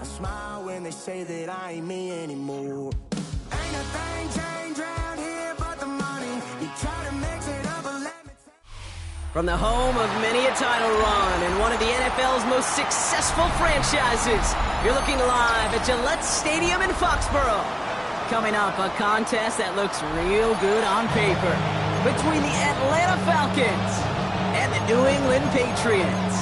I smile when they say that I ain't me anymore. Ain't a thing changed around here but the money. You try to mix it up and let me. From the home of many a title run and one of the NFL's most successful franchises, you're looking live at Gillette Stadium in Foxborough. Coming up, a contest that looks real good on paper between the Atlanta Falcons and the New England Patriots.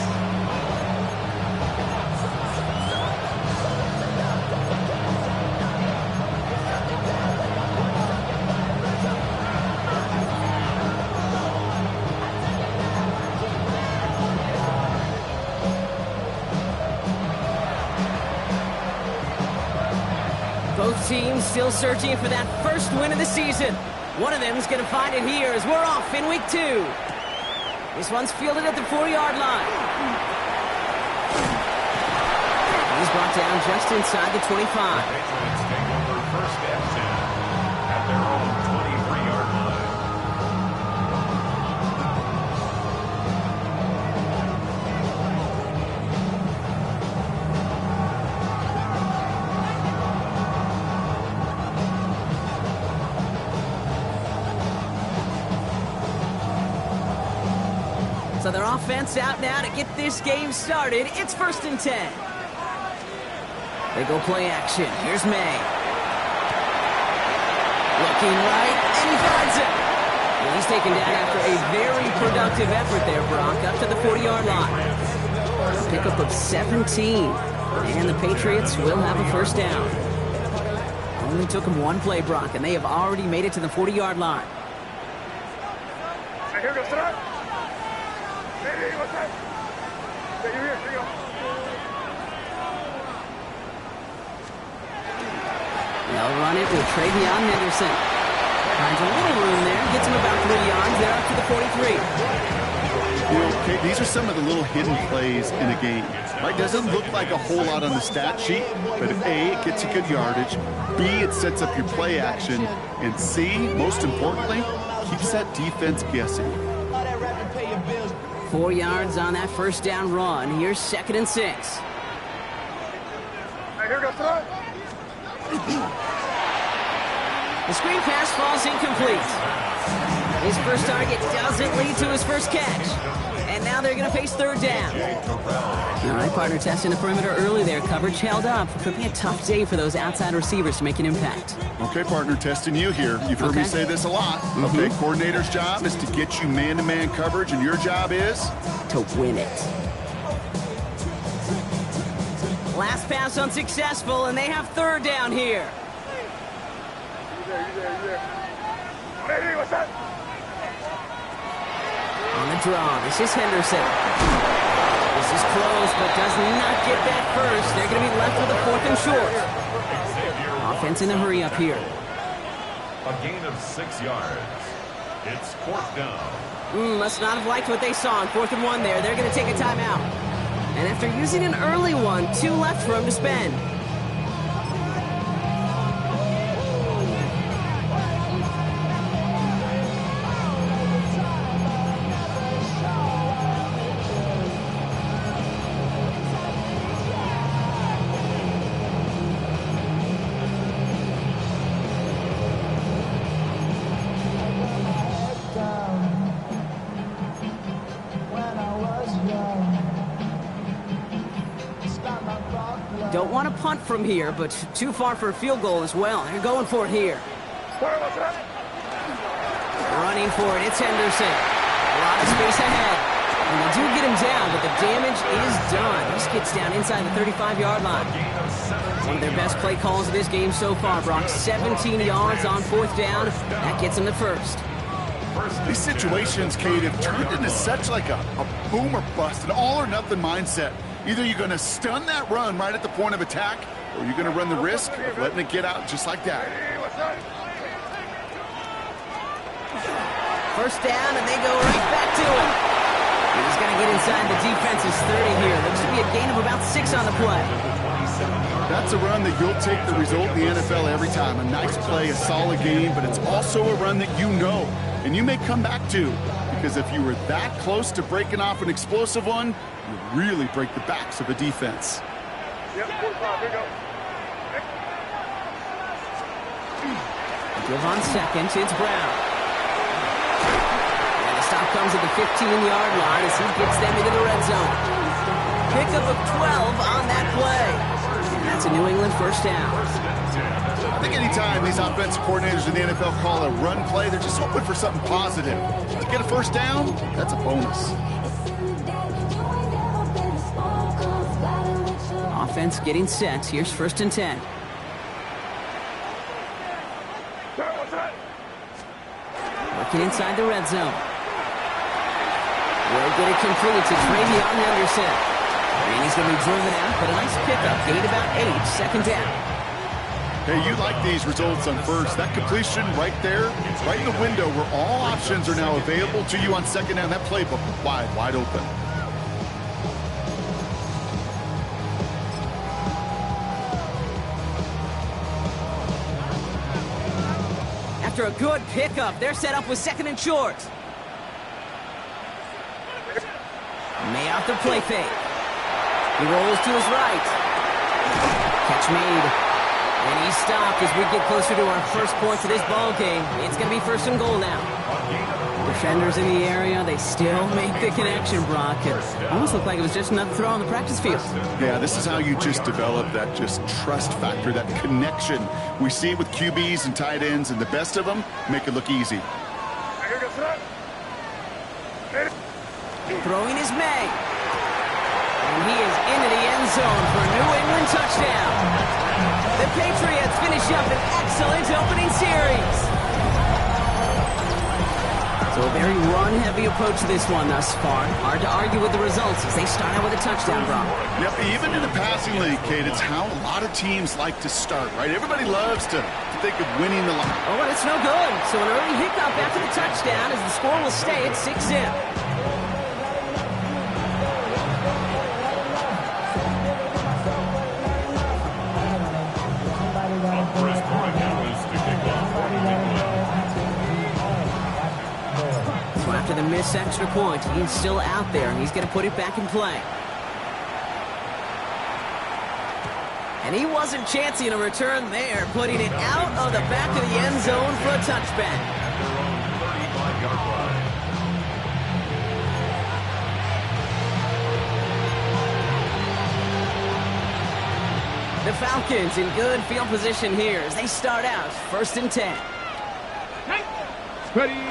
Both teams still searching for that first win of the season. One of them is going to find it here as we're off in week 2. This one's fielded at the 4-yard line. He's brought down just inside the 25. Patriots take over first and 10 at their own 23-yard line. So their offense out now to get this game started. It's first and 10. They go play action. Here's May. Looking right, and he finds it. Well, he's taken down after a very productive effort there, Brock, up to the 40-yard line. A pickup of 17. And the Patriots will have a first down. Only took them one play, Brock, and they have already made it to the 40-yard line. Here goes tonight. Hey, what's that? Hey, you're here. Here you go. They'll run it with Travion Henderson. Finds a little room there. Gets him about 3 yards. They're up to the 43. You know, okay, these are some of the little hidden plays in a game. Right? Doesn't look like a whole lot on the stat sheet, but if A, it gets you good yardage, B, it sets up your play action, and C, most importantly, keeps that defense guessing. 4 yards on that first down run. Here's second and 6. Hey, here goes tonight. The screen pass falls incomplete. His first target doesn't lead to his first catch. And now they're going to face third down. All right, partner, testing the perimeter early there. Coverage held up. Could be a tough day for those outside receivers to make an impact. Okay, partner, testing you here. You've heard me say this a lot. Okay, coordinator's job is to get you man-to-man coverage, and your job is? To win it. Last pass unsuccessful, and they have third down here. You there. Hey, what's that? On the draw, this is Henderson. This is close, but does not get that first. They're going to be left with a 4th and short. Offense in a hurry up here. A gain of 6 yards. It's 4th down. Must not have liked what they saw on 4th and 1 there. They're going to take a timeout. And after using an early one, 2 left for him to spend. Don't want to punt from here, but too far for a field goal as well. They're going for it here. Running for it, it's Henderson. A lot of space ahead. And they do get him down, but the damage is done. This gets down inside the 35-yard line. One of their best play calls of this game so far, Brock. 17 yards on 4th down. That gets them the first. These situations, Kate, have turned into such like a boom or bust, an all-or-nothing mindset. Either you're going to stun that run right at the point of attack, or you're going to run the risk of letting it get out just like that. First down, and they go right back to him. He's going to get inside the defense's 30 here. Looks to be a gain of about 6 on the play. That's a run that you'll take the result in the NFL every time. A nice play, a solid game, but it's also a run that you know, and you may come back to because if you were that close to breaking off an explosive one, you really break the backs of a defense. Yep, 45, here we go. Give on seconds, it's Brown. And the stop comes at the 15-yard line as he gets them into the red zone. Pickup of 12 on that play. And that's a New England first down. I think anytime these offensive coordinators in the NFL call a run play, they're just hoping for something positive. To get a first down, that's a bonus. Offense getting set. Here's 1st and 10. Working inside the red zone. Will get it complete. It's Ravion Henderson. And he's going to be driven out, but a nice pickup. Gained about 8. Second down. Hey, you like these results on first. That completion right there, right in the window where all options are now available to you on second down. That playbook wide open. After a good pickup, they're set up with 2nd and short. May out the play fake. He rolls to his right. Catch made. And he's stopped as we get closer to our first points of this ball game. It's going to be 1st and goal now. Defenders in the area, they still make the connection, Brock. It almost looked like it was just another throw on the practice field. Yeah, this is how you just develop that just trust factor, that connection. We see it with QBs and tight ends, and the best of them make it look easy. Throwing is May. And he is into the end zone for a New England touchdown. The Patriots finish up an excellent opening series. So a very run-heavy approach to this one thus far. Hard to argue with the results as they start out with a touchdown, Brock. Yep, even in the passing league, Kate, it's how a lot of teams like to start, right? Everybody loves to think of winning the line. Oh, but it's no good. So an early hiccup after the touchdown as the score will stay at 6-zip. After the missed extra point, he's still out there, and he's going to put it back in play. And he wasn't chancing a return there, putting it out of the back of the end zone for a touchback. The Falcons in good field position here as they start out 1st and 10. Ready.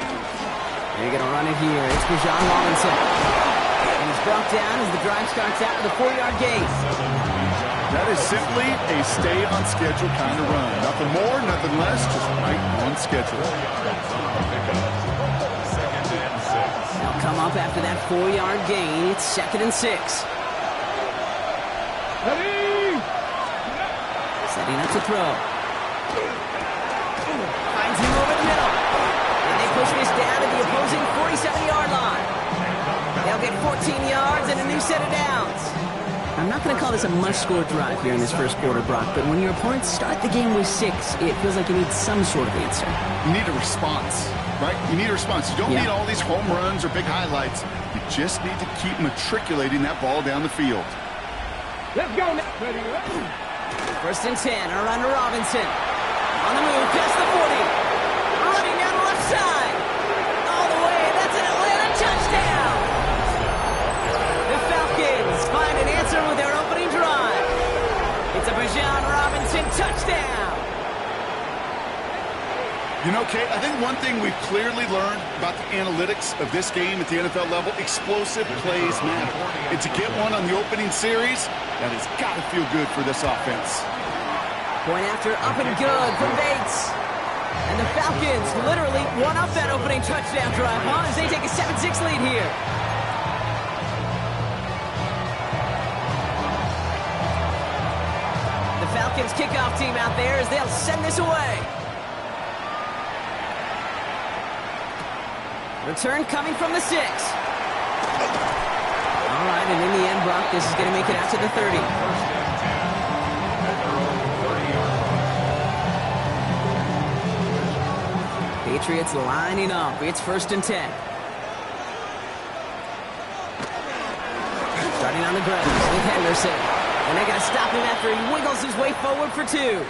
They're going to run it here. It's Bijan Robinson. And he's brought down as the drive starts out with a 4-yard gain. That is simply a stay-on-schedule kind of run. Nothing more, nothing less, just right on schedule. They'll come up after that 4-yard gain. It's 2nd and 6. Ready. Setting up to throw. Finds him over the middle. Push this down to the opposing 47-yard line. They'll get 14 yards and a new set of downs. I'm not going to call this a must-score drive here in this first quarter, Brock, but when your opponents start the game with 6, it feels like you need some sort of answer. You need a response, right? You need a response. You don't need all these home runs or big highlights. You just need to keep matriculating that ball down the field. Let's go now. 1st and 10, a run to Robinson. On the move, past the 40. Running down the left side. All the way, that's an Atlanta touchdown. The Falcons find an answer with their opening drive. It's a Bijan Robinson touchdown. You know, Kate, I think one thing we've clearly learned about the analytics of this game at the NFL level, explosive plays matter. And to get one on the opening series, that has got to feel good for this offense. Point after up and good from Bates. And the Falcons literally won up that opening touchdown drive as they take a 7-6 lead here. The Falcons kickoff team out there as they'll send this away. Return coming from the 6. All right, and in the end, Brock, this is going to make it out to the 30. Patriots lining up. It's 1st and 10. on the ground with Henderson. And they're going to stop him after he wiggles his way forward for 2.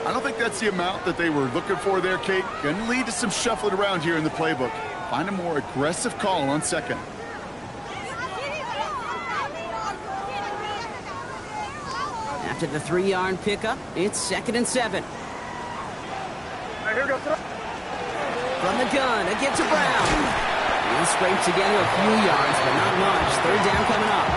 I don't think that's the amount that they were looking for there, Kate. Going to lead to some shuffling around here in the playbook. Find a more aggressive call on second. After the 3-yard pickup, it's 2nd and 7. Right, here goes. From the gun, again to Brown. He scrapes together a few yards, but not much. 3rd down coming up.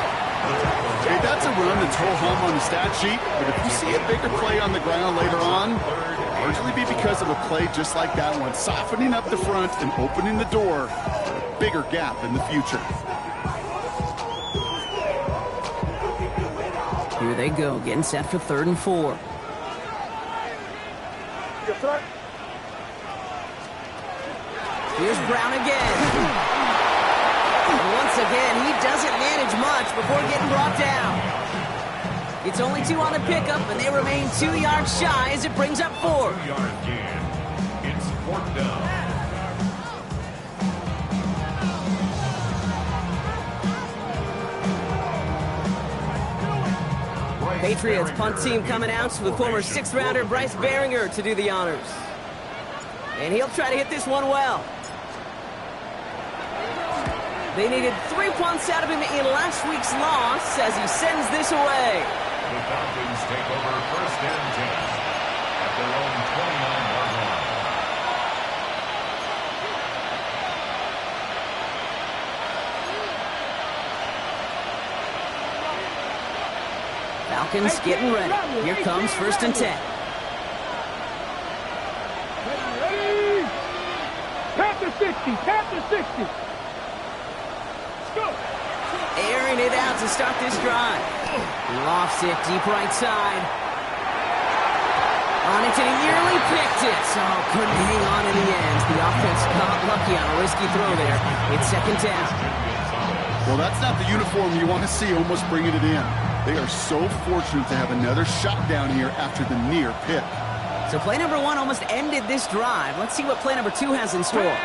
Hey, that's a run that's ho-hum on the stat sheet, but if you see a bigger play on the ground later on, it'll largely be because of a play just like that one, softening up the front and opening the door for a bigger gap in the future. Here they go, getting set for 3rd and 4. Here's Brown again. And once again, he doesn't manage much before getting brought down. It's only 2 on the pickup, and they remain 2 yards shy as it brings up 4. 2-yard gain. It's 4th down. Patriots punt team coming out with former 6th-rounder Bryce Behringer to do the honors. And he'll try to hit this one well. They needed 3 punts out of him in last week's loss as he sends this away. The Falcons take over 1st and 10 at their own 29-yard line. Falcons getting ready. Here comes 1st and 10. Ready. Tap to 60. Tap to 60. Let's go. Airing it out to start this drive. Lofts it deep right side. On it to the yearly picked it. So couldn't hang on in the end. The offense got lucky on a risky throw there. It's 2nd down. Well, that's not the uniform you want to see almost bringing it in. They are so fortunate to have another shot down here after the near pick. So play number 1 almost ended this drive. Let's see what play number 2 has in store.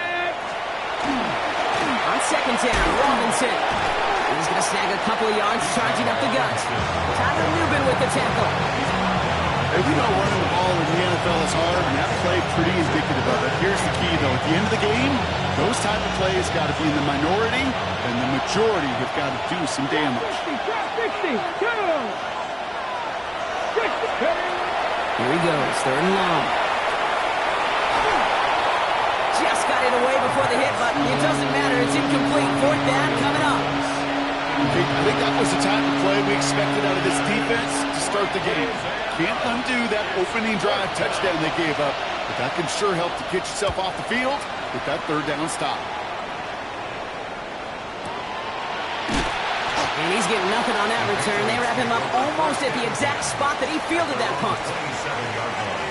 On 2nd down, Robinson. He's going to snag a couple of yards, charging up the gut. Tyler Newbin with the tackle. Hey, we know running the ball in the NFL is hard, and that play pretty indicative of it. Here's the key, though. At the end of the game, those type of plays got to be in the minority, and the majority have got to do some damage. 60, 2. 60. Here he goes, 3rd and long. Just got it away before the hit button. It doesn't matter, it's incomplete. 4th down coming up. Okay, I think that was the type of play we expected out of this defense to start the game. Can't undo that opening drive touchdown they gave up, but that can sure help to get yourself off the field with that 3rd down stop. And he's getting nothing on that return. They wrap him up almost at the exact spot that he fielded that punt. 27-yard line.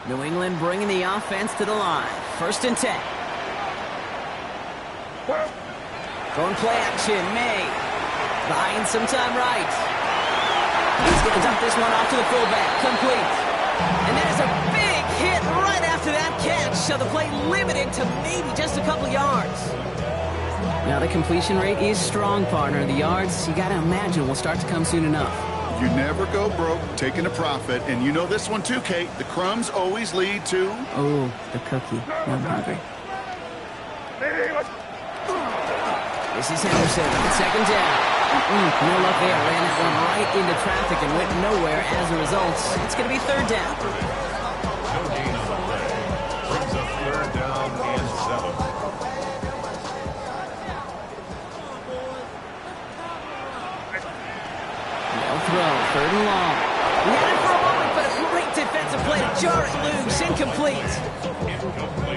New England bringing the offense to the line. 1st and 10. Throwing play action, May. Buying some time right. He's going to dump this one off to the fullback. Complete. And that is a big hit right after that catch. So the play limited to maybe just a couple yards. Now the completion rate is strong, partner. The yards, you got to imagine, will start to come soon enough. You never go broke taking a profit, and you know this one too, Kate. The crumbs always lead to... Oh, the cookie. I'm hungry. This is Henderson on 2nd down. No luck there. Ran that one right into traffic and went nowhere as a result. It's going to be 3rd down. No gain on down and 7. They'll throw, 3rd and long. We had it for a moment, but a great defensive play to jar it loose, incomplete.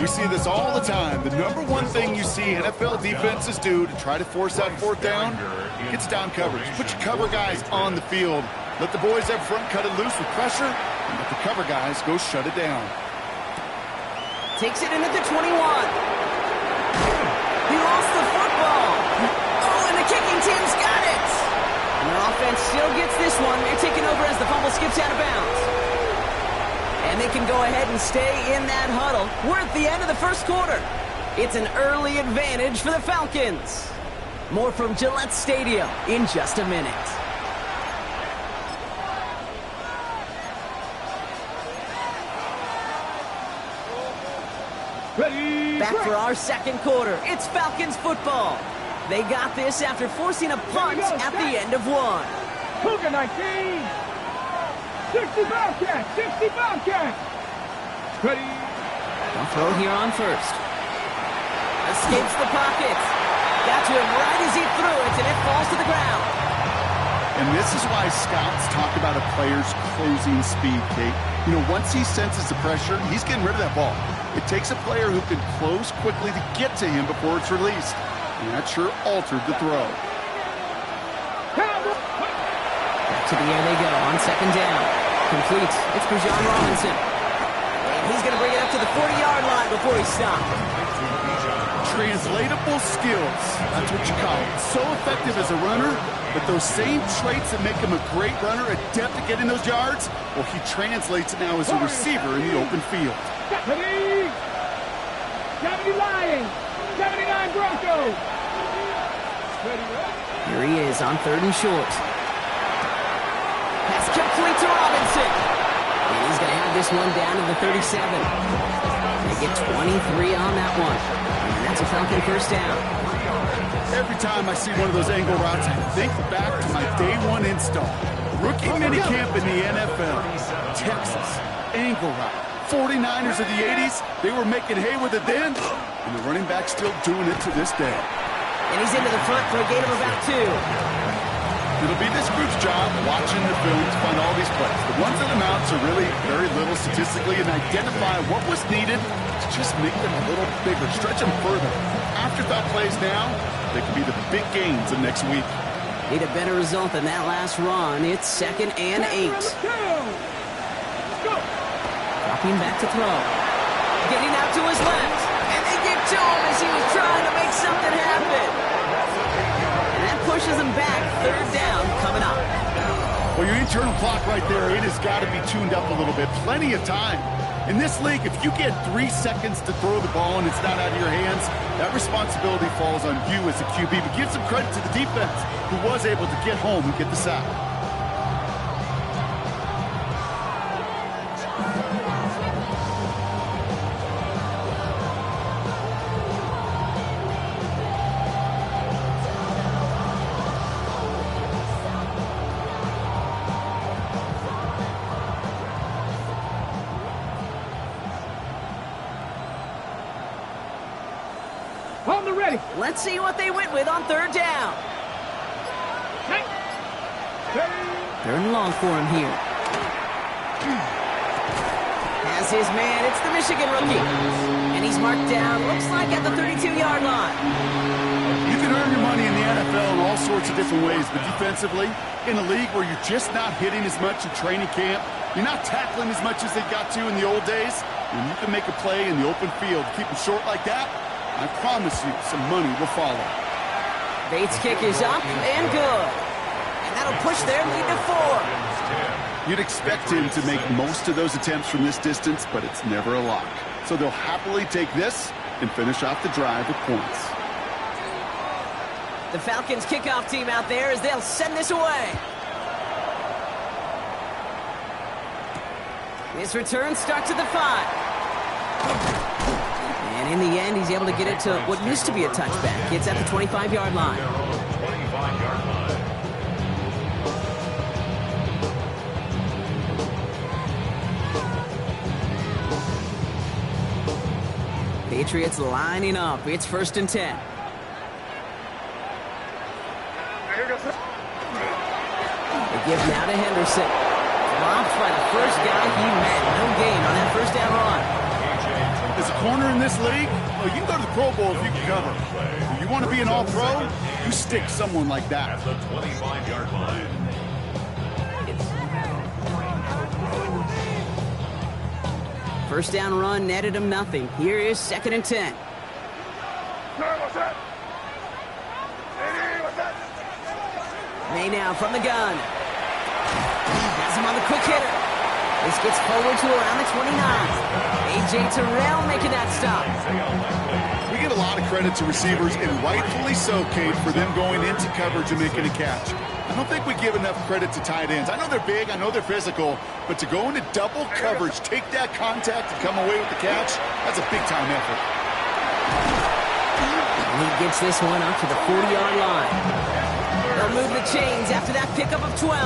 We see this all the time. The number one thing you see NFL defenses do to try to force that 4th down, gets down coverage. Put your cover guys on the field. Let the boys up front cut it loose with pressure, and let the cover guys go shut it down. Takes it in at the 21. He lost the football. Oh, and the kicking team's got it. And their offense still gets this one. They're taking over as the fumble skips out of bounds. And they can go ahead and stay in that huddle. We're at the end of the 1st quarter. It's an early advantage for the Falcons. More from Gillette Stadium in just a minute. Back for our 2nd quarter. It's Falcons football. They got this after forcing a punt at the end of one. Cougar 19. 60 Bobcat. 60 Bobcat. Ready. They'll throw here on 1st. Escapes the pocket. Got to him right as he threw it, and it falls to the ground. And this is why scouts talk about a player's closing speed, Kate. You know, once he senses the pressure, he's getting rid of that ball. It takes a player who can close quickly to get to him before it's released. And that sure altered the throw. Back to the air they go on 2nd down. Complete. It's Bijan Robinson. And he's going to bring it up to the 40-yard line before he stops. Translatable skills. That's what you call it. So effective as a runner, but those same traits that make him a great runner, adept at getting those yards, well, he translates it now as a receiver in the open field. 70 Lions. 79 Broncos. Here he is on 3rd and short. Pass complete to Robinson. And he's going to have this one down to the 37. They get 23 on that one. And that's a Falcon 1st down. Every time I see one of those angle routes, I think back to my day 1 install. Rookie minicamp in the NFL. Texas, angle route. 49ers of the 80s, they were making hay with it then, and the running back's still doing it to this day. And he's into the front for a gain of about 2. It'll be this group's job watching the film to find all these plays. The ones that amounts are really very little statistically and identify what was needed to just make them a little bigger, stretch them further. Afterthought plays now, they can be the big gains of next week. Need a better result than that last run. It's 2nd and 8. Dropping back to throw. Getting out to his left. And they get to him as he was trying to make something happen. And that pushes him back. 3rd down coming up. Well, your internal clock right there, it has got to be tuned up a little bit. Plenty of time. In this league, if you get 3 seconds to throw the ball and it's not out of your hands, that responsibility falls on you as a QB. But give some credit to the defense who was able to get home and get the sack. On the ready. Let's see what they went with on 3rd down. 3rd and long for him here. Has his man. It's the Michigan rookie. And he's marked down, looks like at the 32-yard line. You can earn your money in the NFL in all sorts of different ways, but defensively, in a league where you're just not hitting as much in training camp, you're not tackling as much as they got to in the old days, and you can make a play in the open field, keep them short like that, I promise you some money will follow. Bates' kick is up and good. And that'll push their lead to 4. You'd expect him to make most of those attempts from this distance, but it's never a lock. So they'll happily take this and finish off the drive with points. The Falcons kickoff team out there as they'll send this away. This return starts at the 5. And in the end, he's able to get it to what used to be a touchback. It's at the 25-yard line. Patriots lining up. It's 1st and 10. They give now to Henderson. Dropped by the first guy he met. No gain on that 1st down run. As a corner in this league, well, you can go to the Pro Bowl if you can cover. If you want to be an all-pro, you stick someone like that. At the 25-yard line. First down run netted him nothing. Here is 2nd and 10. May now from the gun. Has him on the quick hitter. This gets forward to around the 29. A.J. Terrell making that stop. We give a lot of credit to receivers, and rightfully so, Kate, for them going into coverage and making a catch. I don't think we give enough credit to tight ends. I know they're big, I know they're physical, but to go into double coverage, take that contact, and come away with the catch, that's a big-time effort. And he gets this one up to the 40-yard line. They'll move the chains after that pickup of 12.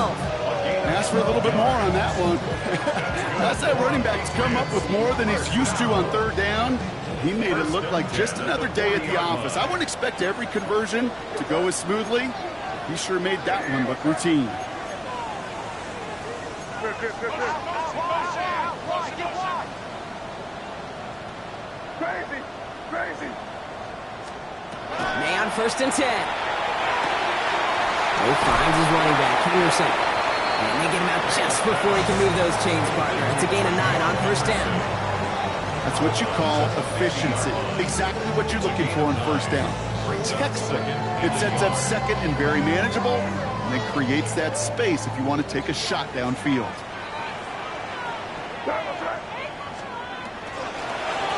Ask for a little bit more on that one. That's that running back's come up with more than he's used to on 3rd down. He made it look like just another day at the office. I wouldn't expect every conversion to go as smoothly. He sure made that one look routine. Crazy. May on 1st and 10. He finds his running back, Henderson. And they get him out just before he can move those chains, partner. It's a gain of 9 on 1st down. That's what you call efficiency. Exactly what you're looking for on 1st down. Textbook. It sets up 2nd and very manageable, and it creates that space if you want to take a shot downfield.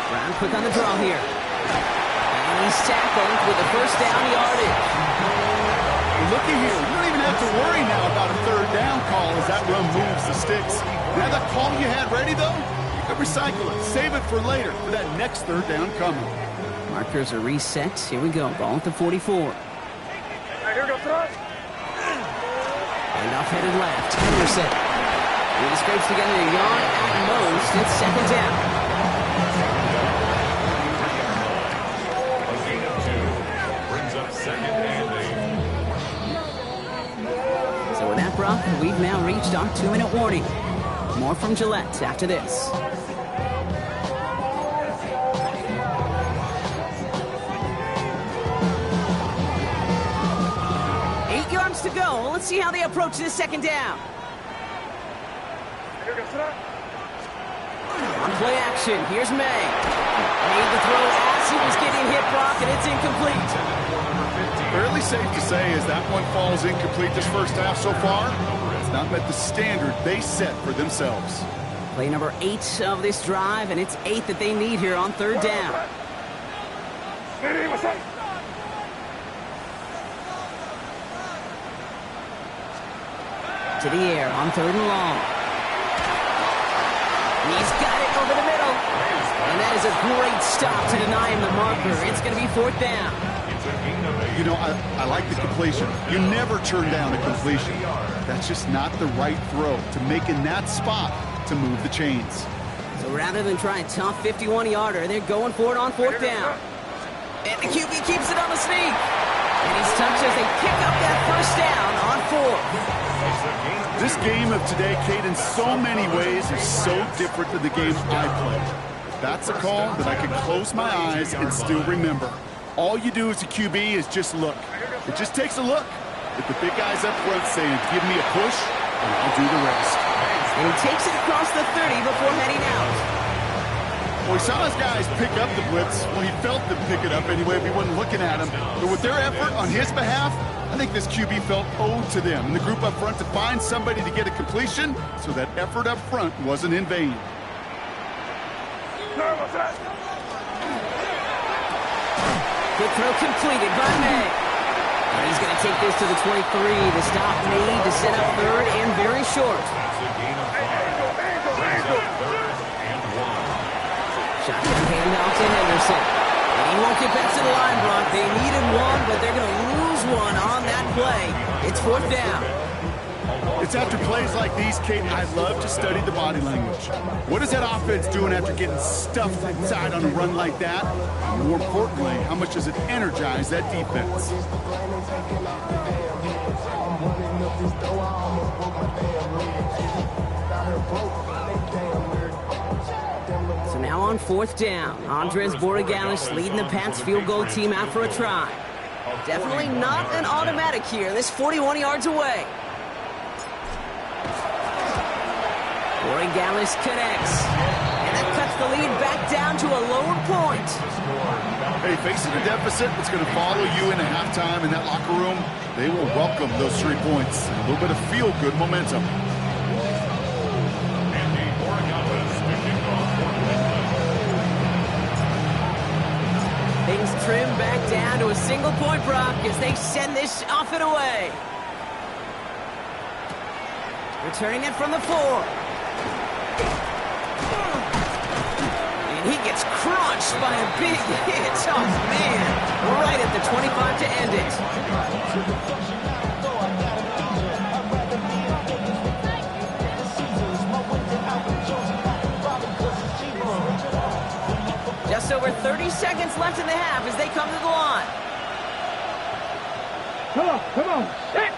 Brown quick on the draw here. And he's tackled with the 1st down yardage. Looky here, you don't even have to worry now about a 3rd down call as that run moves the sticks. Now that call you had ready, though, you can recycle it, save it for later, for that next 3rd down coming. Markers are reset. Here we go, ball at the 44. Here we go, front. And off headed left, Henderson. He scrapes together a yard at most. It's 2nd down. A gain of 2 brings up 2nd and 8. So with that, Brock, we've now reached our 2-minute warning. More from Gillette after this. 8 yards to go. Let's see how they approach this 2nd down. On play action, here's May. Made the throw as he was getting hit, Brock, and it's incomplete. Fairly safe to say as that one falls incomplete this 1st half so far, it's not met the standard they set for themselves. Play number 8 of this drive, and it's 8 that they need here on 3rd down. To the air on 3rd and long. He's got it over the middle. And that is a great stop to deny him the marker. It's going to be 4th down. You know, I like the completion. You never turn down a completion. That's just not the right throw to make in that spot to move the chains. So rather than try a tough 51-yarder, they're going for it on 4th down. And the QB keeps it on the sneak. And he's touched as they pick up that 1st down on 4th. This game of today, Kate, in so many ways is so different than the game I played. That's a call that I can close my eyes and still remember. All you do as a QB is just look. It just takes a look. With the big guys up front saying, give me a push, and I'll do the rest. And he takes it across the 30 before heading out. Well, we saw his guys pick up the blitz. Well, he felt them pick it up anyway if he wasn't looking at him. But with their effort on his behalf, I think this QB felt owed to them and the group up front to find somebody to get a completion so that effort up front wasn't in vain. Good throw completed by May. And he's going to take this to the 23. The stop made to set up 3rd and very short. Shotgun handoff to Henderson. And he won't get back to the line, Brock. They needed one, but they're going to lose one on that play. It's 4th down. It's after plays like these, Kate, I love to study the body language. What is that offense doing after getting stuffed inside on a run like that? And more importantly, how much does it energize that defense? So now on 4th down, Andres Borregalis leading the Pats field goal team out for a try. Definitely not an automatic here. This 41 yards away. Borregalis connects. And that cuts the lead back down to a lower point. Hey, facing a deficit that's going to follow you into halftime in that locker room, they will welcome those 3 points. A little bit of feel-good momentum. Things trim back down to a single-point Brock as they send this off and away. Returning it from the 4. And he gets crunched by a big hit. Oh, man. Right at the 25 to end it. Just over 30 seconds left in the half as they come to the line. Come on, set.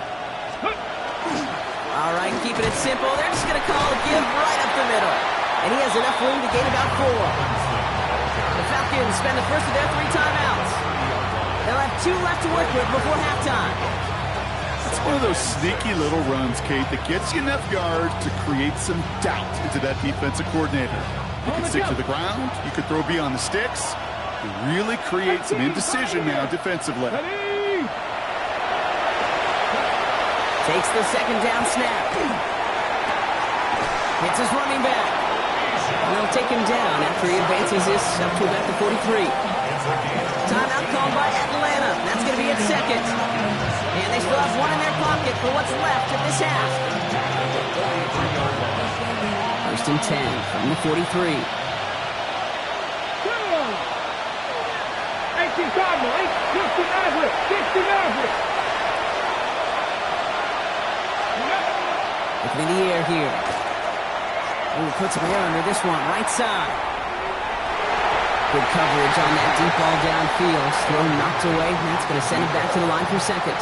All right, keeping it simple. They're just going to call a give right up the middle. And he has enough room to gain about 4. The Falcons spend the first of their 3 timeouts. They'll have 2 left to work with before halftime. It's one of those sneaky little runs, Kate, that gets you enough yards to create some doubt into that defensive coordinator. You can stick to the ground. You can throw beyond the sticks. You really create some indecision now defensively. Takes the 2nd down snap. Hits his running back. And they'll take him down after he advances this up to about the 43. Timeout called by Atlanta. That's going to be at 2nd. And they still have 1 in their pocket for what's left of this half. 1st and 10 from the 43. 18 Cardinal, 60 Maverick, 60 Maverick. Looking in the air here. Ooh, puts some air under this one, right side. Good coverage on that deep ball downfield. Throw knocked away. That's going to send it back to the line for 2nd.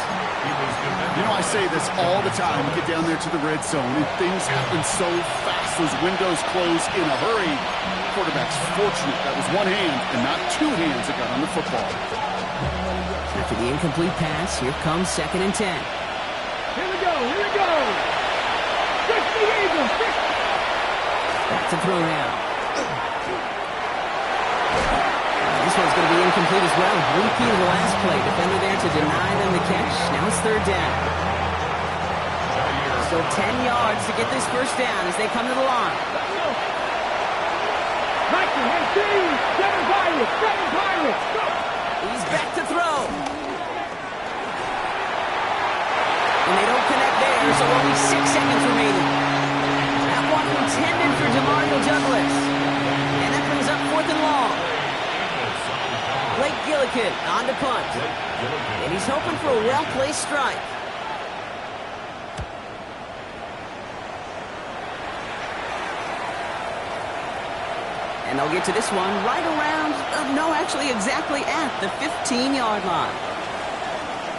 You know, I say this all the time. You get down there to the red zone, and things happen so fast. Those windows close in a hurry. Quarterback's fortunate that was 1 hand and not 2 hands that got on the football. After the incomplete pass, here comes 2nd and 10. Here we go. 60 Eagles, 60. Back to throw now. This one's going to be incomplete as well. Repeat of the last play. Defender there to deny them the catch. Now it's 3rd down. So 10 yards to get this 1st down as they come to the line. Seven Pirates. He's back to throw. And they don't connect there, so only 6 seconds remaining. That one intended for DeMario Douglas. And that brings up 4th and long. Blake Gillikin on to punt. And he's hoping for a well-placed strike. And they'll get to this one right around, actually exactly at the 15-yard line.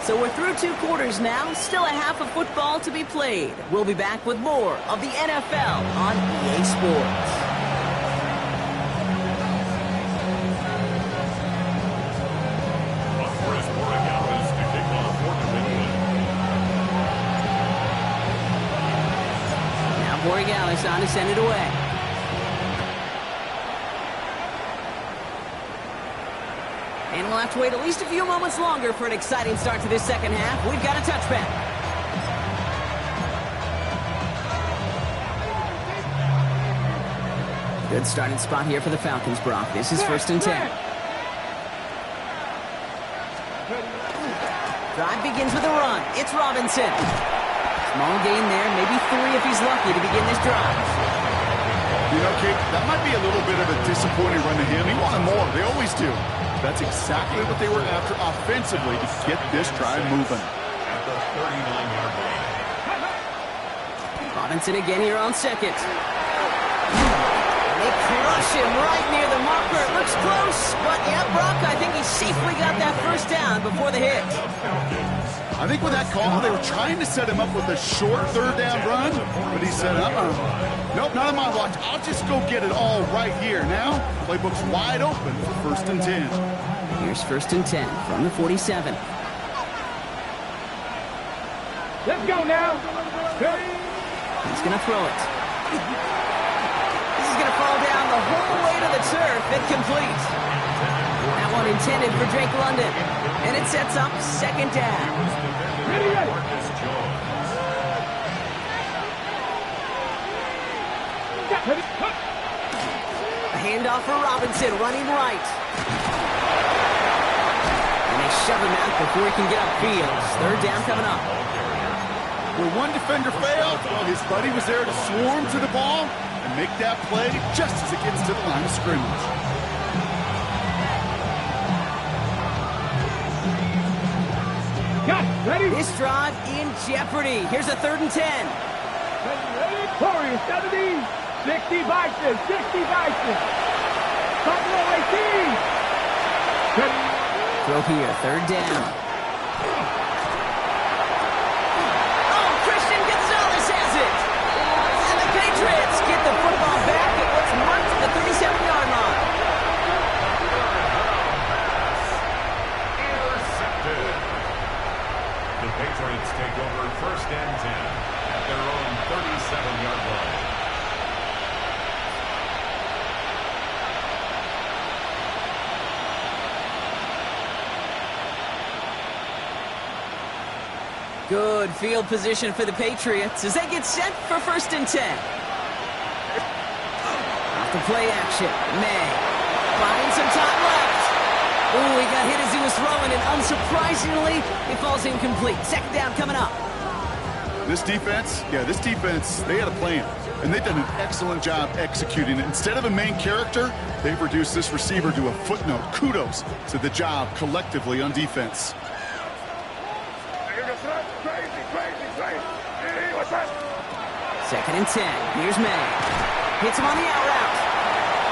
So we're through 2 quarters now, still a half of football to be played. We'll be back with more of the NFL on EA Sports. Now Borregalis on to send it away. And we'll have to wait at least a few moments longer for an exciting start to this 2nd half. We've got a touchback. Good starting spot here for the Falcons, Brock. This is 1st and 10. Drive begins with a run. It's Robinson. Small gain there, maybe 3 if he's lucky to begin this drive. You know, Kate, that might be a little bit of a disappointing run to him. He wanted more. They always do. That's exactly what they were after offensively to get this drive moving. At the 39-yard line. Robinson again here on second. They crush him right near the marker. It looks close, but yeah, Brock, I think he safely got that first down before the hit. I think with that call, they were trying to set him up with a short third down run, but he said, nope, not on my watch. I'll just go get it all right here. Now, playbook's wide open for 1st and 10. Here's 1st and 10 from the 47. Let's go now. He's going to throw it. This is going to fall down the whole way to the turf. Incomplete. That one intended for Drake London. And it sets up 2nd down. Ready. A handoff for Robinson, running right. And they shove him out before he can get upfield. 3rd down coming up. Where one defender failed, well, his buddy was there to swarm to the ball and make that play just as it gets to the line of scrimmage. Got it. Ready. This drive in jeopardy. Here's a 3rd and 10. Ready. Corey, 70. 60 Bison. 60 Bison. Buffalo 18. Ready. Throw here, 3rd down. Patriots get the football back at what's marked at the 37-yard line. Intercepted. The Patriots take over 1st and 10 at their own 37-yard line. Good field position for the Patriots as they get set for 1st and 10. Off the play action. May finds some time left. Ooh, he got hit as he was throwing, and unsurprisingly, it falls incomplete. 2nd down coming up. This defense, they had a plan, and they've done an excellent job executing it. Instead of a main character, they've reduced this receiver to a footnote. Kudos to the job collectively on defense. Second and 10. Here's May. Hits him on the out route.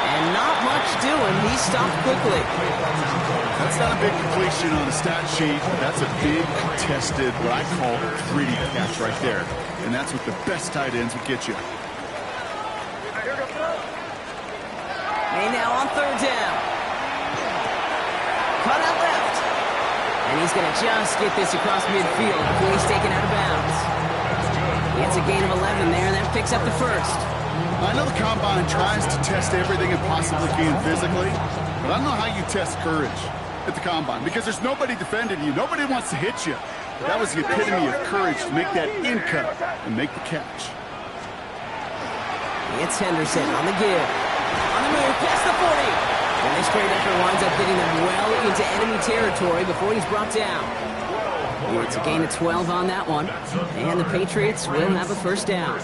And not much doing. He stopped quickly. That's not a big completion on the stat sheet. That's a big contested, what I call gritty catch right there. And that's what the best tight ends would get you. May now on 3rd down. Cut out left. And he's going to just get this across midfield before he's taken out of bounds. He gets a gain of 11 there, and that picks up the 1st. I know the Combine tries to test everything it possibly can physically, but I don't know how you test courage at the Combine because there's nobody defending you. Nobody wants to hit you. But that was the epitome of courage to make that in cut and make the catch. It's Henderson on the give. On the move, past the 40. And this straight effort winds up getting them well into enemy territory before he's brought down. It's a gain of 12 on that one. And the Patriots will have a 1st down.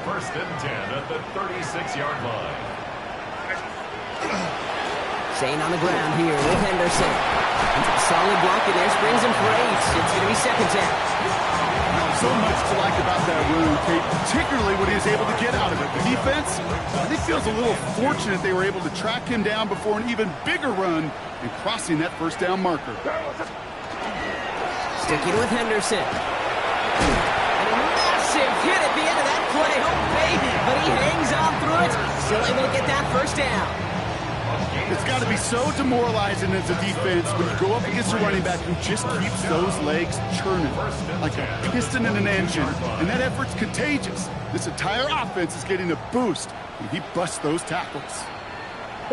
1st and 10 at the 36-yard line. Staying on the ground here with Henderson. Solid block in there, springs him for 8. It's going to be 2nd down. So much to like about that run, Kate, particularly what he was able to get out of it. The defense, I think, feels a little fortunate they were able to track him down before an even bigger run and crossing that 1st down marker. Sticking with Henderson. And a massive hit at the end of that play. Oh, baby. But he hangs on through it. Still able to get that 1st down. It's got to be so demoralizing as a defense when you go up against a running back who just keeps those legs churning like a piston in an engine. And that effort's contagious. This entire offense is getting a boost when he busts those tackles. A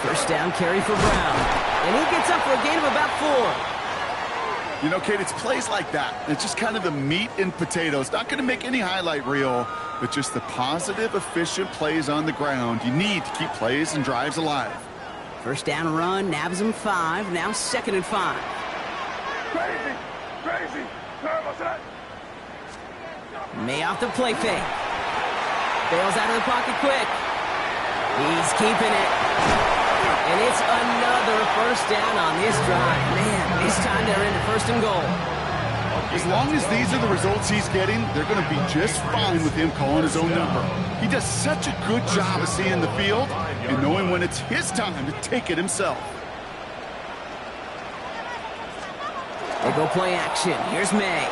1st down carry for Brown. And he gets up for a gain of about 4. You know, Kate, it's plays like that. It's just kind of the meat and potatoes. Not going to make any highlight reel, but just the positive, efficient plays on the ground. You need to keep plays and drives alive. 1st down run, nabs him 5. Now 2nd and 5. Crazy. May off the play fake. Bails out of the pocket quick. He's keeping it. And it's another 1st down on this drive. Man, this time they're into 1st and goal. As long as these are the results he's getting, they're going to be just fine with him calling his own number. He does such a good job of seeing the field and knowing when it's his time to take it himself. They go play action. Here's May.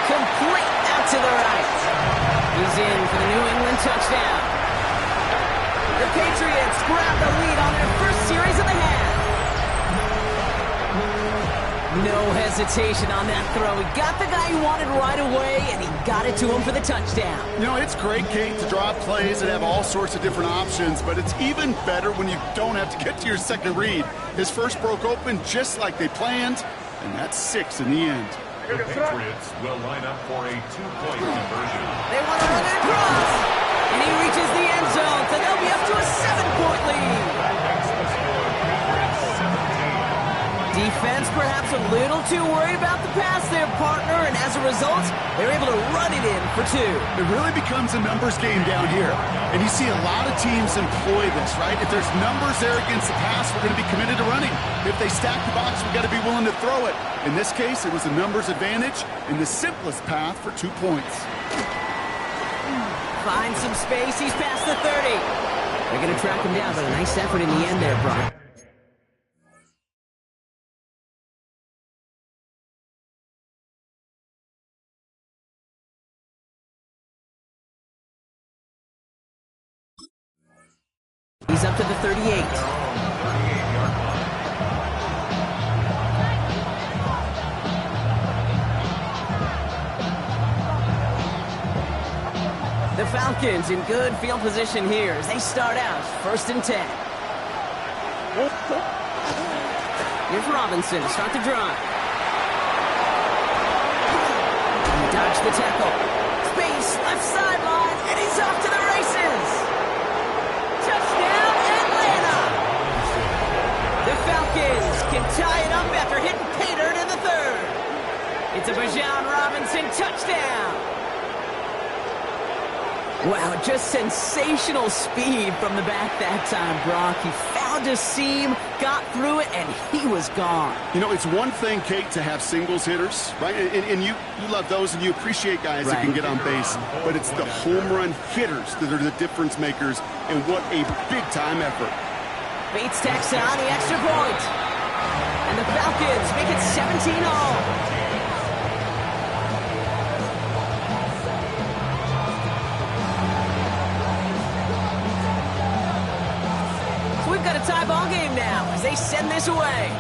Complete out to the right. He's in for the New England touchdown. The Patriots grab the lead on their first series of the half. No hesitation on that throw. He got the guy he wanted right away, and he got it to him for the touchdown. You know, it's great, Kate, to draw plays that have all sorts of different options, but it's even better when you don't have to get to your second read. His first broke open just like they planned, and that's 6 in the end. The Patriots will line up for a 2-point conversion. They want to run it across, and he reaches the end zone, so they'll be up to a 7-point lead. That makes the score Patriots 17. Defense perhaps a little too worried about the pass there, partner, and as a result, they're able to run it in for 2. It really becomes a numbers game down here, and you see a lot of teams employ this, right? If there's numbers there against the pass, we're going to be committed to running. If they stack the box, we've got to be willing to throw it. In this case, it was a numbers advantage and the simplest path for 2 points. Finds some space, he's past the 30. They're going to track him down, but a nice effort in the end there, Brian. He's up to the 38. The Falcons in good field position here as they start out 1st and 10. Here's Robinson to start the drive. He dodged the tackle. Space, left sideline, and he's off to the races. Touchdown, Atlanta! The Falcons can tie it up after hitting Pater in the 3rd. It's a Bijan Robinson touchdown. Wow, just sensational speed from the back that time, Brock. He found a seam, got through it, and he was gone. You know, it's one thing, Kate, to have singles hitters, right? And you love those, and you appreciate guys that can get on base. But it's the home run hitters that are the difference makers, and what a big-time effort. Bates tacks on the extra point. And the Falcons make it 17-all. We've got a tie ball game now as they send this away.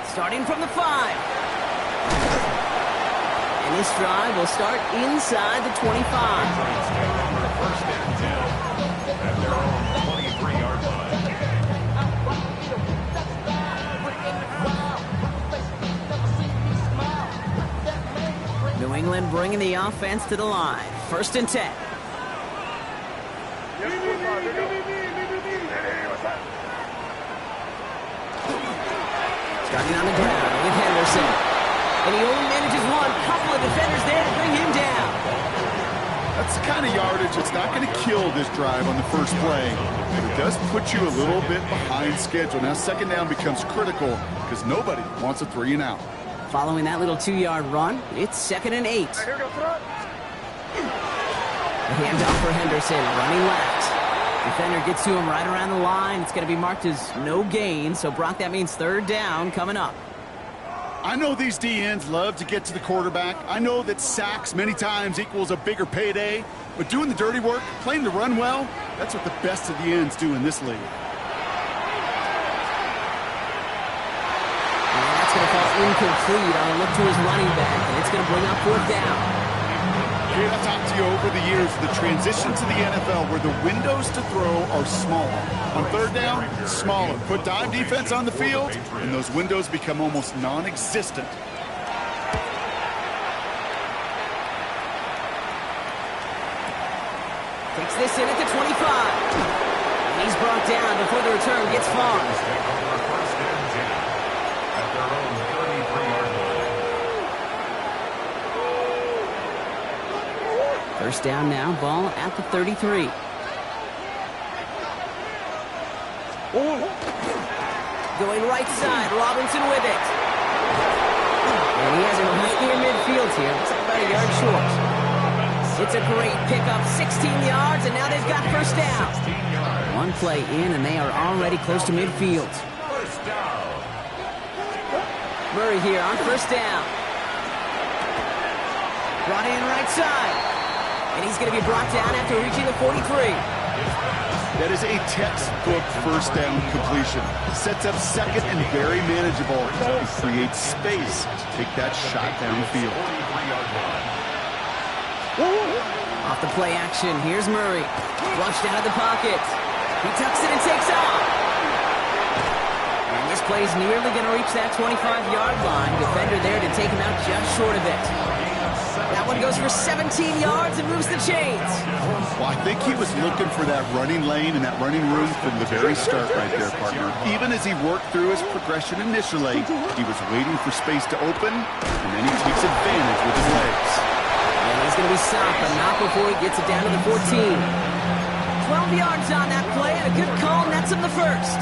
Starting from the 5. And this drive will start inside the 25. Patriots take over 1st and 10 at their own 23-yard line. New England bringing the offense to the line. 1st and 10. Starting on the ground with Henderson. And he only manages one. Couple of defenders there to bring him down. That's the kind of yardage that's not going to kill this drive on the first play. But it does put you a little bit behind schedule. Now 2nd down becomes critical because nobody wants a 3 and out. Following that little 2-yard run, it's 2nd and 8. The handoff for Henderson, running left. Defender gets to him right around the line. It's going to be marked as no gain. So, Brock, that means 3rd down coming up. I know these DNs love to get to the quarterback. I know that sacks many times equals a bigger payday. But doing the dirty work, playing the run well, that's what the best of the ends do in this league. And that's going to fall incomplete on a look to his running back. And it's going to bring up 4th down. I've talked to you over the years, the transition to the NFL where the windows to throw are smaller. On 3rd down, smaller. Put dime defense on the field, and those windows become almost non-existent. Takes this in at the 25. And he's brought down before the return gets far. Take over 1st and 10 at their own 33-yard line. 1st down now, ball at the 33. Go right side. Robinson with it. And he has him right near midfield here. Looks like about a yard short. It's a great pickup, 16 yards, and now they've got first down. One play in, and they are already close to midfield. First down. Murray here on first down. Brought in right side. And he's going to be brought down after reaching the 43. That is a textbook first down completion. Sets up second and very manageable and creates space to take that shot downfield. 43-yard line. Off the play action, here's Murray. Flushed out of the pocket. He tucks it and takes off. And this play's nearly going to reach that 25-yard line. Defender there to take him out just short of it. That one goes for 17 yards and moves the chains. Well, I think he was looking for that running lane and that running room from the very start right there, partner. Even as he worked through his progression initially, he was waiting for space to open, and then he takes advantage with his legs. And he's going to be stopped, but not before he gets it down to the 14. 12 yards on that play, and a good call nets him the first.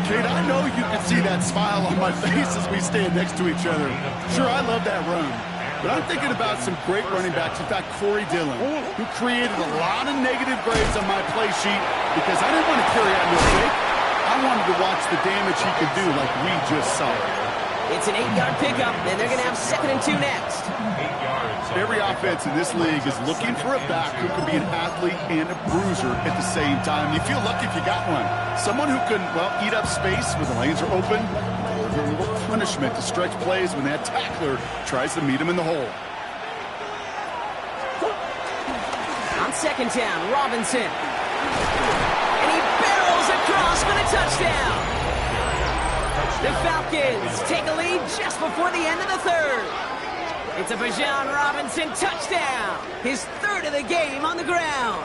Kate, I know you can see that smile on my face as we stand next to each other. Sure, I love that run. But I'm thinking about some great running backs. In fact, Corey Dillon, who created a lot of negative grades on my play sheet because I didn't want to carry out no fake. I wanted to watch the damage he could do like we just saw. It's an 8-yard pickup, and they're going to have 2nd and 2 next. 8 yards. Every offense in this league is looking for a back who can be an athlete and a bruiser at the same time. You feel lucky if you got one. Someone who can, well, eat up space when the lanes are open. A little punishment to stretch plays when that tackler tries to meet him in the hole. On 2nd down, Robinson. And he barrels across for the touchdown. The Falcons take a lead just before the end of the 3rd. It's a Bijan Robinson touchdown. His 3rd of the game on the ground.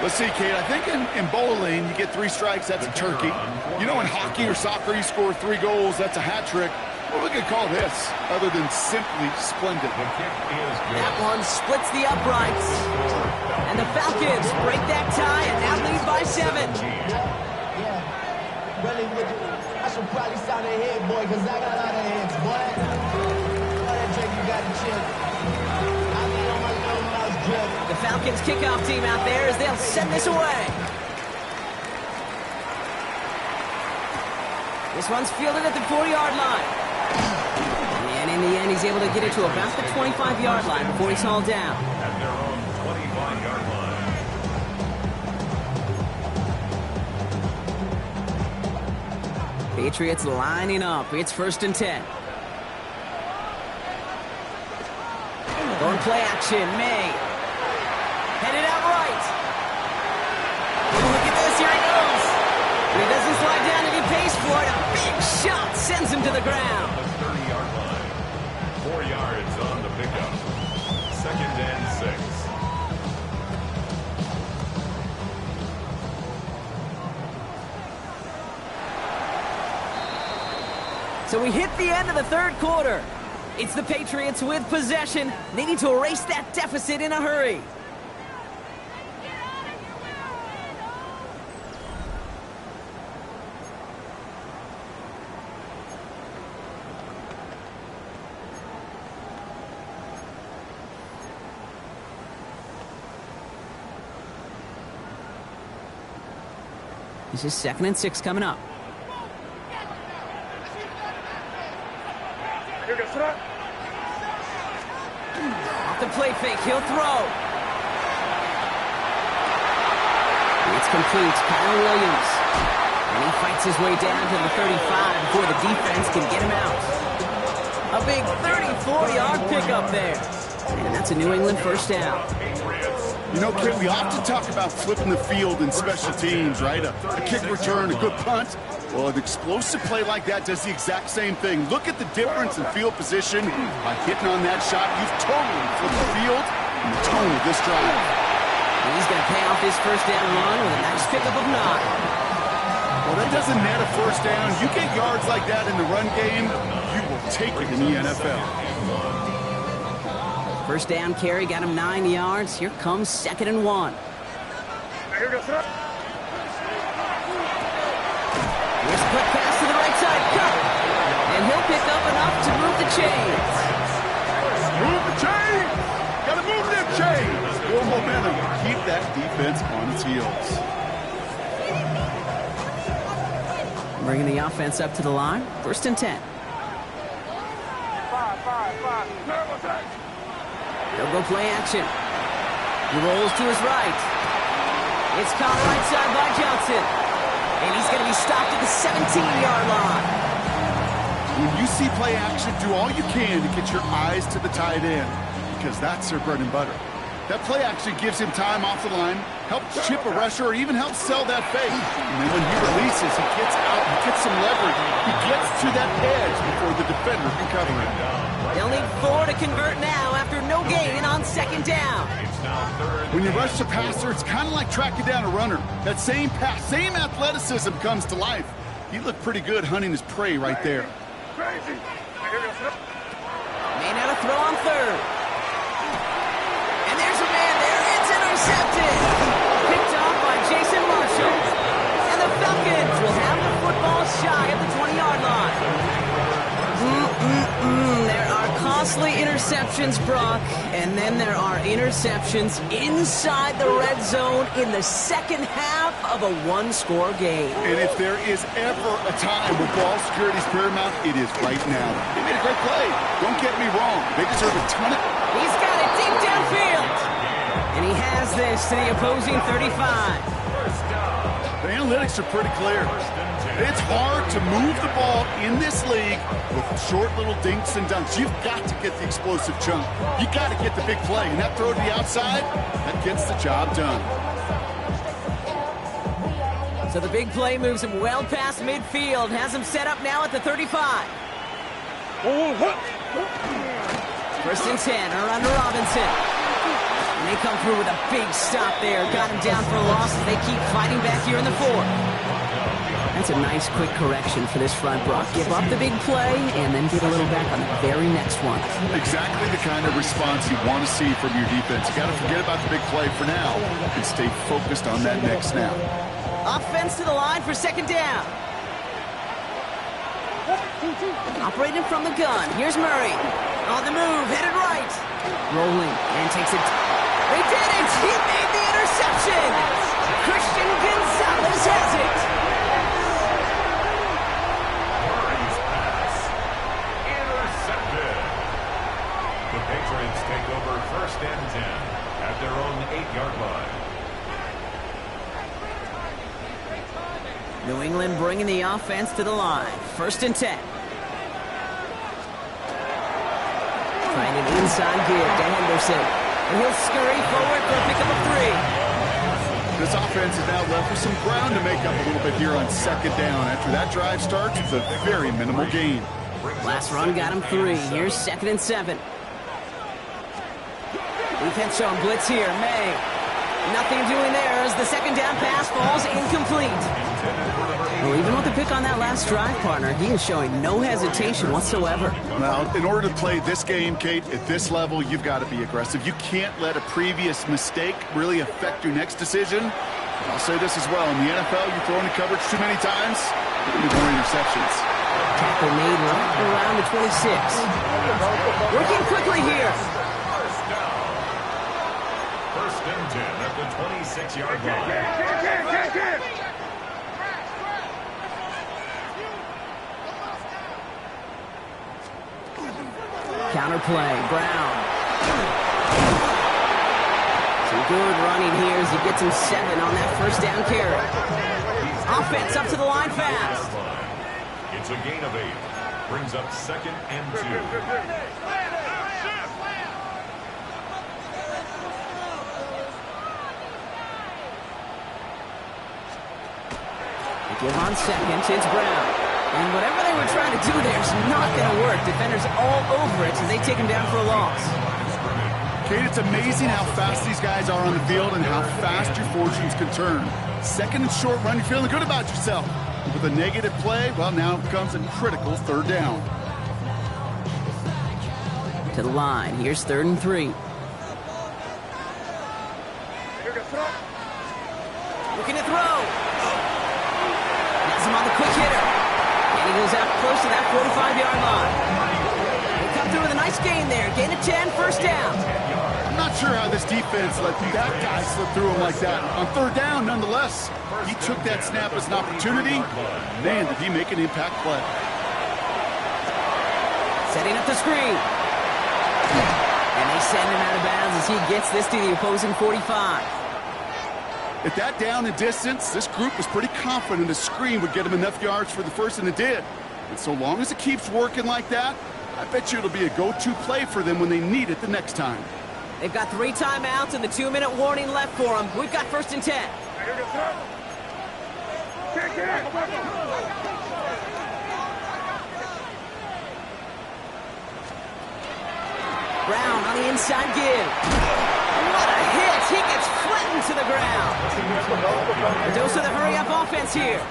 Let's see, Kate, I think in bowling, you get 3 strikes, that's a turkey. You know, in hockey or soccer, you score 3 goals, that's a hat trick. What we could call this, other than simply splendid? That one splits the uprights. And the Falcons break that tie and now lead by 7. Really, I should probably sound a head, boy, because I got a lot of heads, boy. All that drink, you got to chill. I need on my little mouse drip. The Falcons kickoff team out there as they'll send this away. This one's fielded at the 40-yard line. And in the end, he's able to get it to about the 25-yard line before he's hauled down. At their own 25-yard line. Patriots lining up. It's 1st and 10. Going play action. May. Headed out right. Look at this. Here he goes. He doesn't slide down if he pays for it. A big shot sends him to the ground. The 30-yard line. 4 yards on the pickup. 2nd and 6. So we hit the end of the 3rd quarter. It's the Patriots with possession, needing to erase that deficit in a hurry. This is 2nd and 6 coming up. Off the play fake, he'll throw. It's complete, Kyle Williams. And he fights his way down to the 35 before the defense can get him out. A big 34-yard pickup there. And that's a New England first down. You know, Kit, we often talk about flipping the field in special teams, right? A kick return, a good punt. Well, an explosive play like that does the exact same thing. Look at the difference in field position. By hitting on that shot, you've totally flipped the field and the tone of this drive. And he's going to pay off this first down run with a nice pickup of 9. Well, that doesn't net a first down. You get yards like that in the run game, you will take it in the NFL. First down carry got him 9 yards. Here comes 2nd and 1. Quick pass to the right side, cut. And he'll pick up enough to move the chains. Move the chain! Gotta move them chains! More momentum. Keep that defense on its heels. Bringing the offense up to the line. 1st and 10. 5. They'll go play action. He rolls to his right. It's caught right side by Johnson. And he's going to be stopped at the 17-yard line. When you see play action, do all you can to get your eyes to the tight end, because that's their bread and butter. That play action gives him time off the line, helps chip a rusher, or even helps sell that fake. And then when he releases, he gets out, he gets some leverage. He gets to that edge before the defender can cover him. They'll need 4 to convert now after no gain on 2nd down. When you rush the passer, it's kind of like tracking down a runner. That same pass, same athleticism comes to life. He looked pretty good hunting his prey right there. May not a throw on 3rd. And there's a man there. It's intercepted. Picked off by Jason Marshall. And the Falcons will have the football shy of the 20-yard line. There are costly interceptions, Brock, and then there are interceptions inside the red zone in the second half of a one-score game. And if there is ever a time where ball security is paramount, it is right now. They made a great play. Don't get me wrong. They deserve a ton of... He's got it deep downfield. And he has this to the opposing 35. The analytics are pretty clear. It's hard to move the ball in this league with short little dinks and dunks. You've got to get the explosive chunk. You got to get the big play. And that throw to the outside, that gets the job done. So the big play moves him well past midfield. Has him set up now at the 35. 1st and 10 around to Robinson. And they come through with a big stop there. Got him down for a loss as they keep fighting back here in the 4th. That's a nice quick correction for this front, Brock. Give up the big play and then get a little back on the very next one. Exactly the kind of response you want to see from your defense. You got to forget about the big play for now and stay focused on that next snap. Offense to the line for 2nd down. Operating from the gun. Here's Murray. On the move, headed right. Rolling and takes it. They did it! He made the interception! Christian Gonzalez has it! Murray's pass. Intercepted. The Patriots take over 1st and 10 at their own 8-yard line. New England bringing the offense to the line. 1st and 10. Trying an inside give to Henderson. And he'll scurry forward for a pickup of 3. This offense is now left with some ground to make up a little bit here on 2nd down. After that drive starts, it's a very minimal gain. Last run got him 3. Here's 2nd and 7. Defense showing blitz here. May. Nothing doing there as the 2nd down pass falls incomplete. Well, even with the pick on that last drive, partner, he is showing no hesitation whatsoever. Well, in order to play this game, Kate, at this level, you've got to be aggressive. You can't let a previous mistake really affect your next decision. I'll say this as well. In the NFL, you throw into coverage too many times, you're going to more interceptions. Tackle made right around the 26. Working quickly here. 1st and 10 at the 26-yard line. Counterplay, Brown. Some good running here as he gets him 7 on that 1st down carry. Offense up to the line fast. It's a gain of 8. Brings up 2nd and 2. They give on 2nd, it's Brown. And whatever they were trying to do there is not going to work. Defenders all over it as they take him down for a loss. Kate, it's amazing how fast these guys are on the field and how fast your fortunes can turn. 2nd and short run, you're feeling good about yourself. With a negative play, well, now it comes a critical 3rd down. To the line, here's 3rd and 3. Looking to throw. As him on the quick hitter. And he goes out close to that 45-yard line. They come through with a nice gain there. Gain of 10, first down. I'm not sure how this defense let that guy slip through him like that. On third down, nonetheless, he took that snap as an opportunity. Man, did he make an impact play. Setting up the screen. And they send him out of bounds as he gets this to the opposing 45. At that down and distance, this group was pretty confident a screen would get him enough yards for the first, and it did. And so long as it keeps working like that, I bet you it'll be a go-to play for them when they need it the next time. They've got 3 timeouts and the 2-minute warning left for them. We've got 1st and 10. Brown on the inside give. What a hit! He gets flattened to the ground. A dose of the hurry-up offense here.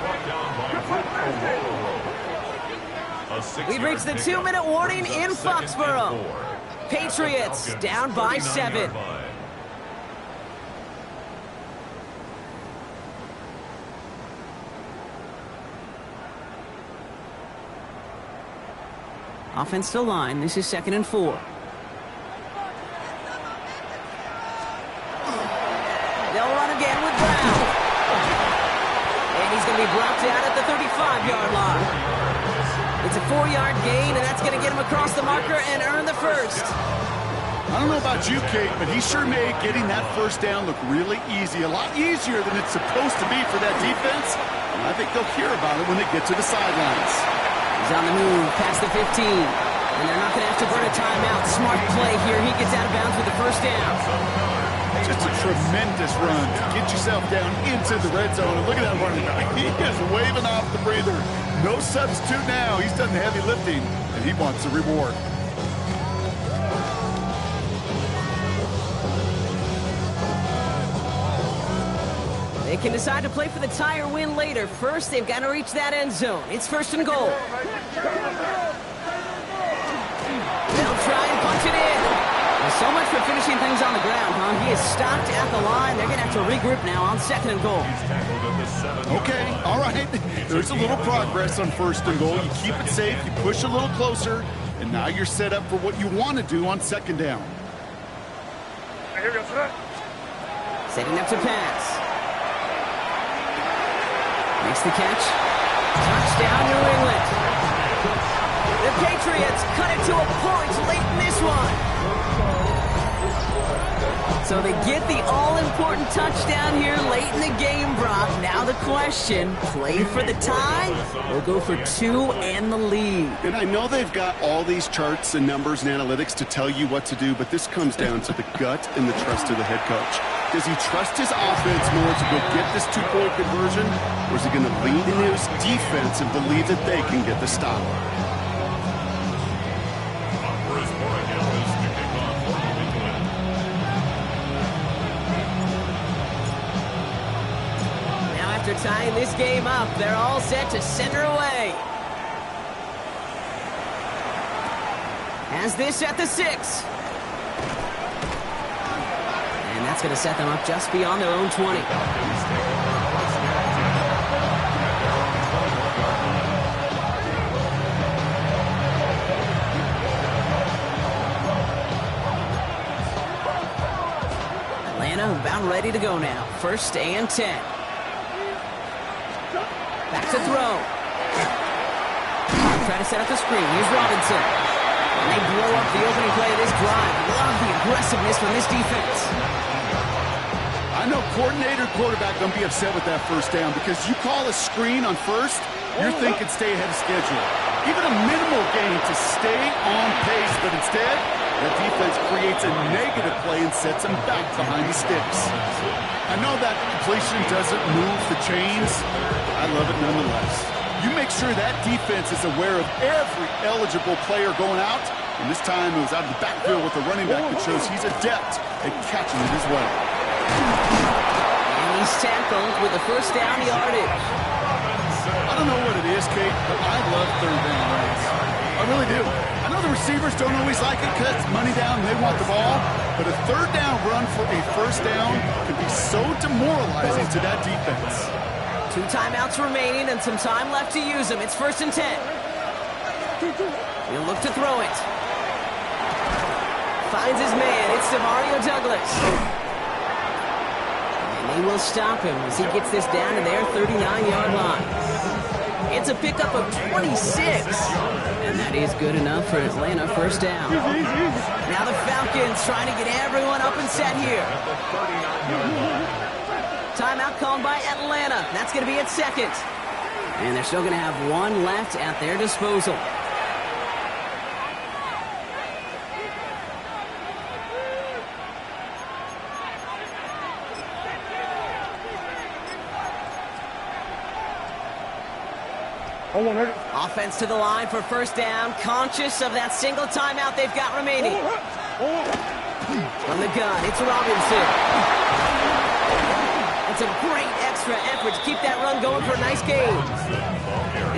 We've reached the 2-minute warning in Foxborough. Patriots down by 7. Offense to line. This is 2nd and 4. They'll run again with Brown. And he's going to be brought down at the 35-yard line. It's a 4-yard gain, and that's going to get him across the marker and earn the first. I don't know about you, Kate, but he sure made getting that first down look really easy. A lot easier than it's supposed to be for that defense. And I think they'll hear about it when they get to the sidelines. He's on the move past the 15. And they're not going to have to burn a timeout. Smart play here. He gets out of bounds with the first down. Just a tremendous run to get yourself down into the red zone. And look at that running back. He is waving off the breather. No substitute now. He's done the heavy lifting, and he wants a reward. They can decide to play for the tie or win later. First, they've got to reach that end zone. It's 1st and goal. They'll try and punch it in. Well, so much for finishing things on the ground, huh? He is stopped at the line. They're going to have to regroup now on 2nd and goal. Okay, all right. There's a little progress on 1st and goal. You keep it safe, you push a little closer, and now you're set up for what you want to do on 2nd down. Setting up to pass. Makes the catch. Touchdown, New England. The Patriots cut it to a point late in this one. So they get the all-important touchdown here late in the game, Brock. Now the question, play for the tie or go for 2 and the lead? And I know they've got all these charts and numbers and analytics to tell you what to do, but this comes down to the gut and the trust of the head coach. Does he trust his offense more to go get this 2-point conversion, or is he going to lean into his defense and believe that they can get the stop? After tying this game up, they're all set to send her away. Has this at the 6. And that's going to set them up just beyond their own 20. Atlanta about ready to go now. 1st and 10. Back to throw. Try to set up the screen. Here's Robinson. And they blow up the opening play of this drive. Love the aggressiveness from this defense. I know coordinator, quarterback going to be upset with that first down because you call a screen on 1st, you're thinking stay ahead of schedule. Even a minimal gain to stay on pace, but instead, the defense creates a negative play and sets them back behind the sticks. I know that completion doesn't move the chains. I love it nonetheless. You make sure that defense is aware of every eligible player going out, and this time it was out of the backfield with a running back that shows he's adept at catching it as well. And he's tackled with a first down yardage. I don't know what it is, Kate, but I love 3rd down runs. I really do. I know the receivers don't always like it because it's money down and they want the ball, but a 3rd down run for a first down could be so demoralizing to that defense. 2 timeouts remaining and some time left to use them. It's 1st and 10. He'll look to throw it. Finds his man. It's Demario Douglas. And they will stop him as he gets this down to their 39-yard line. It's a pickup of 26. And that is good enough for Atlanta. 1st down. Now the Falcons trying to get everyone up and set here. Timeout called by Atlanta. That's going to be at 2nd. And they're still going to have 1 left at their disposal. Offense to the line for 1st down, conscious of that single timeout they've got remaining. From the gun, it's Robinson. It's a great extra effort to keep that run going for a nice gain.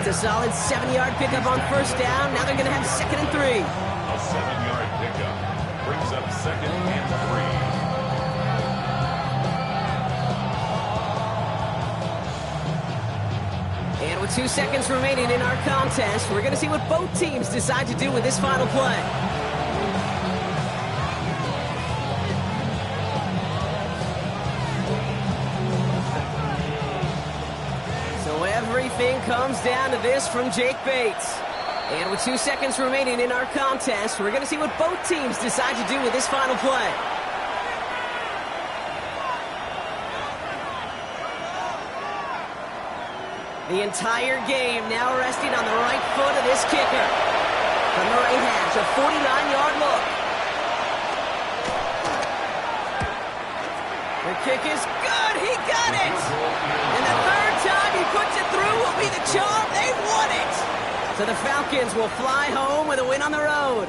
It's a solid 7-yard pickup on 1st down. Now they're going to have 2nd and 3. A 7-yard pickup brings up 2nd and 3. And with 2 seconds remaining in our contest, we're going to see what both teams decide to do with this final play. So everything comes down to this from Jake Bates. And with 2 seconds remaining in our contest, we're going to see what both teams decide to do with this final play. The entire game now resting on the right foot of this kicker. From the right hash, a 49-yard look. The kick is good. He got it. And the 3rd time he puts it through will be the charm. They've won it. So the Falcons will fly home with a win on the road.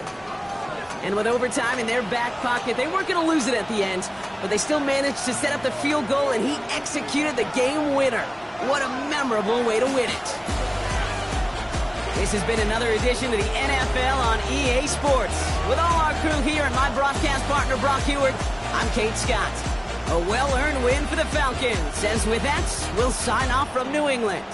And with overtime in their back pocket, they weren't going to lose it at the end, but they still managed to set up the field goal, and he executed the game winner. What a memorable way to win it. This has been another edition of the NFL on EA Sports. With all our crew here and my broadcast partner, Brock Heward, I'm Kate Scott. A well-earned win for the Falcons. As with that, we'll sign off from New England.